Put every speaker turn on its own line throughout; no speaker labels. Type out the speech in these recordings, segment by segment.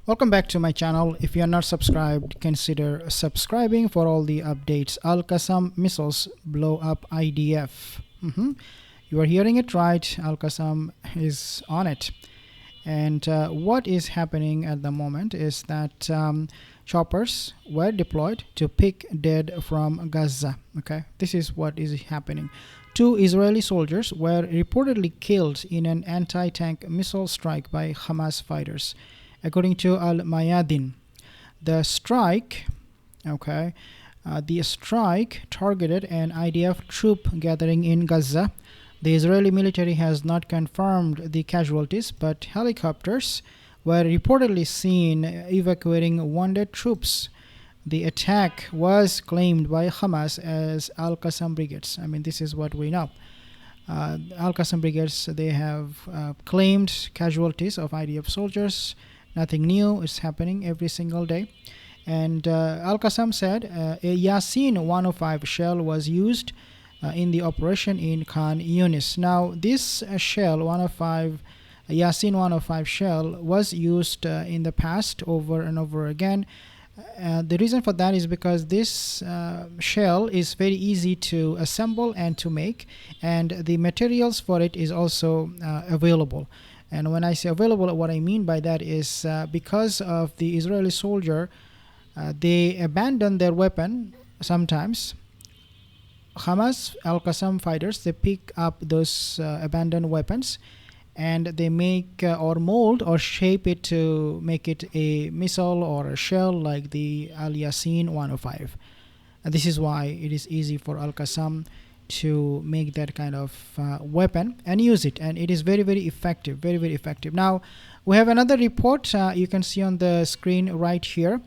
Welcome back to my channel. If you are not subscribed, consider subscribing for all the updates. Al-Qassam missiles blow up IDF. You are hearing it right. Al-Qassam is on it. And what is happening at the moment is that choppers were deployed to pick dead from Gaza. Okay, this is what is happening. 2 Israeli soldiers were reportedly killed in an anti-tank missile strike by Hamas fighters, according to Mayadeen. The strike, the strike targeted an IDF troop gathering in Gaza. The Israeli military has not confirmed the casualties, but helicopters were reportedly seen evacuating wounded troops. The attack was claimed by Hamas as Al-Qassam Brigades. I mean, this is what we know. Al-Qassam Brigades, they have claimed casualties of IDF soldiers. Nothing new is happening every single day. And Al-Qassam said a Yassin 105 shell was used in the operation in Khan Younis. Now, this shell, Yassin 105 shell, was used in the past over and over again. The reason for that is because this shell is very easy to assemble and to make, and the materials for it is also available. And when I say available, what I mean by that is because of the Israeli soldier, they abandon their weapon sometimes. Hamas Al-Qassam fighters, they pick up those abandoned weapons and they make or mold or shape it to make it a missile or a shell like the Al-Yassin 105. And this is why it is easy for Al-Qassam to make that kind of weapon and use it, and it is very, very effective, very, very effective. Now we have another report you can see on the screen right here.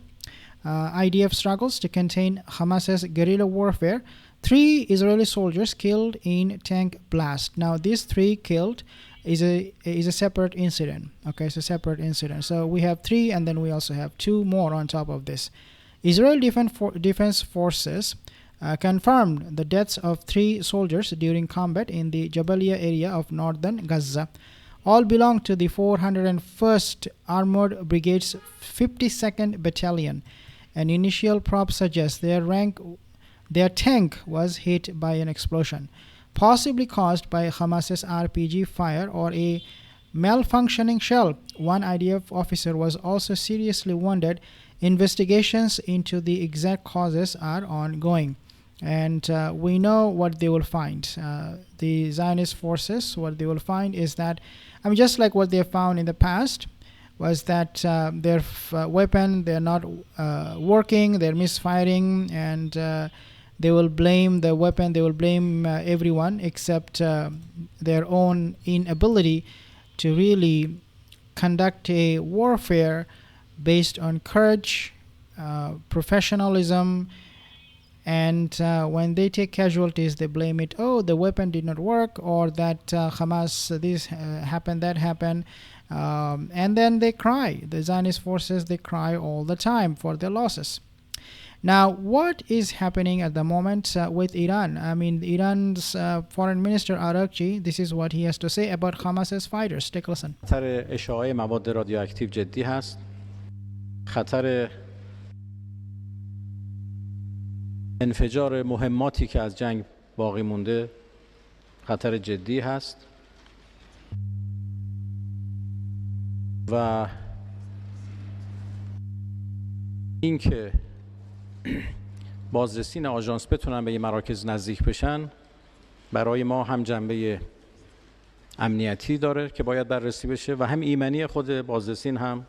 IDF struggles to contain Hamas's guerrilla warfare. 3 Israeli soldiers killed in tank blast. Now these 3 killed is a separate incident. Okay, it's a separate incident. So we have 3, and then we also have 2 more on top of this. Israel Defense Forces confirmed the deaths of 3 soldiers during combat in the Jabalia area of northern Gaza. All belong to the 401st Armored Brigade's 52nd Battalion. An initial prop suggests their tank was hit by an explosion, possibly caused by Hamas's RPG fire or a malfunctioning shell. 1 IDF officer was also seriously wounded. Investigations into the exact causes are ongoing. And we know what they will find. The Zionist forces, what they will find is that, I mean, just like what they found in the past, was that their weapon, they're not working, they're misfiring, and they will blame the weapon, they will blame everyone except their own inability to really conduct a warfare based on courage, professionalism. And when they take casualties, they blame it, oh, the weapon did not work, or that Hamas, this happened, that happened. And then they cry. The Zionist forces, they cry all the time for their losses. Now, what is happening at the moment with Iran? I mean, Iran's Foreign Minister Arakchi, this is what he has to say about Hamas's fighters. Take a listen.
خطر اشاعه مواد رادیواکتیو جدی هست. خطر انفجار مهماتی که از جنگ باقی مونده خطر جدی هست و اینکه بازرسین آژانس بتونن به این مراکز نزدیک بشن برای ما هم جنبه امنیتی داره که باید بررسی بشه و هم ایمنی خود بازرسین هم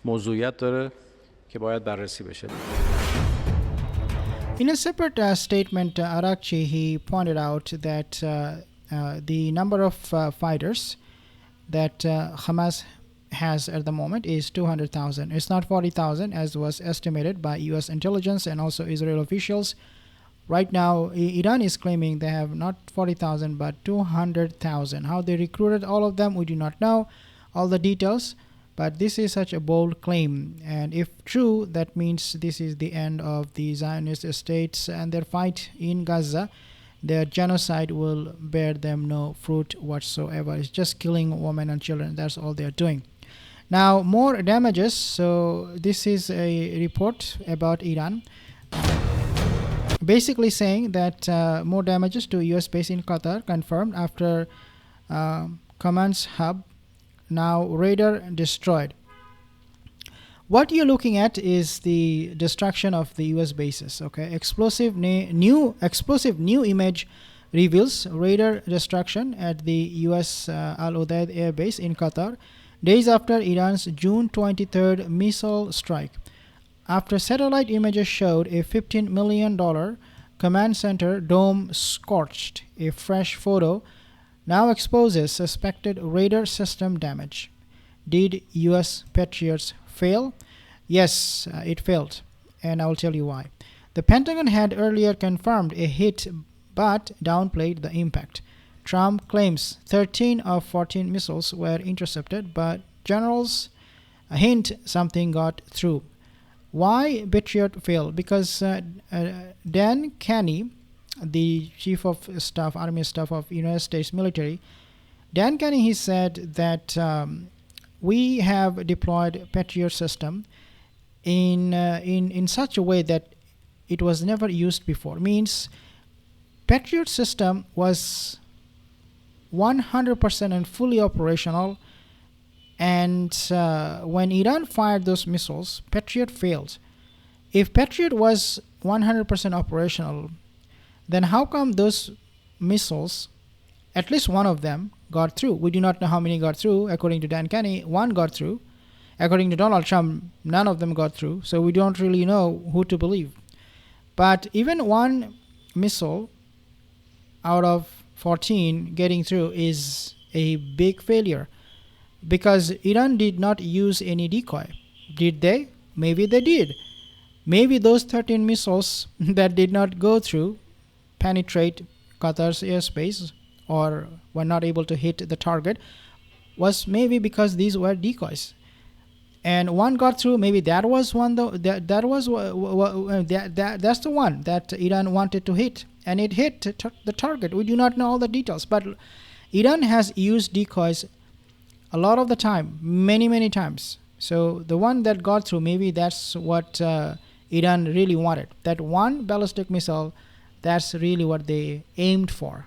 موضوعیت داره که باید بررسی بشه.
In a separate statement, Arakchi, he pointed out that the number of fighters that Hamas has at the moment is 200,000. It's not 40,000 as was estimated by US intelligence and also Israel officials. Right now, Iran is claiming they have not 40,000 but 200,000. How they recruited all of them, we do not know all the details. But this is such a bold claim, and if true, that means this is the end of the Zionist states and their fight in Gaza. Their genocide will bear them no fruit whatsoever. It's just killing women and children. That's all they're doing. Now, more damages. So this is a report about Iran, basically saying that more damages to US base in Qatar confirmed after command's hub now radar destroyed. What you're looking at is the destruction of the US bases. Okay, explosive new image reveals radar destruction at the US Al-Udeid Air Base in Qatar days after Iran's June 23rd missile strike. After satellite images showed a $15 million command center dome scorched, a fresh photo now exposes suspected radar system damage. Did US Patriots fail? Yes, it failed, and I will tell you why. The Pentagon had earlier confirmed a hit but downplayed the impact. Trump claims 13 of 14 missiles were intercepted, but generals hint something got through. Why Patriot failed? Because Dan Kenny, the Chief of Staff, Army Staff of United States Military, Dan Kenny, he said that we have deployed Patriot system in such a way that it was never used before. Means Patriot system was 100% and fully operational, and when Iran fired those missiles, Patriot failed. If Patriot was 100% operational, then how come those missiles, at least one of them, got through? We do not know how many got through. According to Dan Kenny, one got through. According to Donald Trump, none of them got through. So we don't really know who to believe. But even one missile out of 14 getting through is a big failure, because Iran did not use any decoy. Did they? Maybe they did. Maybe those 13 missiles that did not go through, penetrate Qatar's airspace, or were not able to hit the target, was maybe because these were decoys. And one got through. Maybe that was one. That's the one that Iran wanted to hit, and it hit the target. We do not know all the details, but Iran has used decoys a lot of the time, many times. So the one that got through, maybe that's what Iran really wanted. That one ballistic missile, that's really what they aimed for.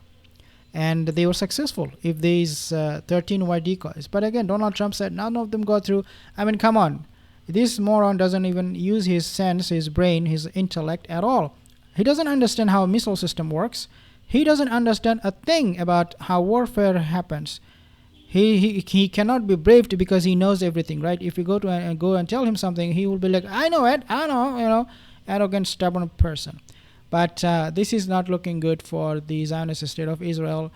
And they were successful if these 13 were decoys. But again, Donald Trump said none of them got through. I mean, come on. This moron doesn't even use his sense, his brain, his intellect at all. He doesn't understand how a missile system works. He doesn't understand a thing about how warfare happens. He cannot be braved because he knows everything, right? If you go and tell him something, he will be like, I know it, I know, arrogant, stubborn person. But this is not looking good for the Zionist state of Israel,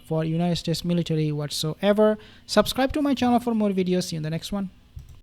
for United States military whatsoever. Subscribe to my channel for more videos. See you in the next one.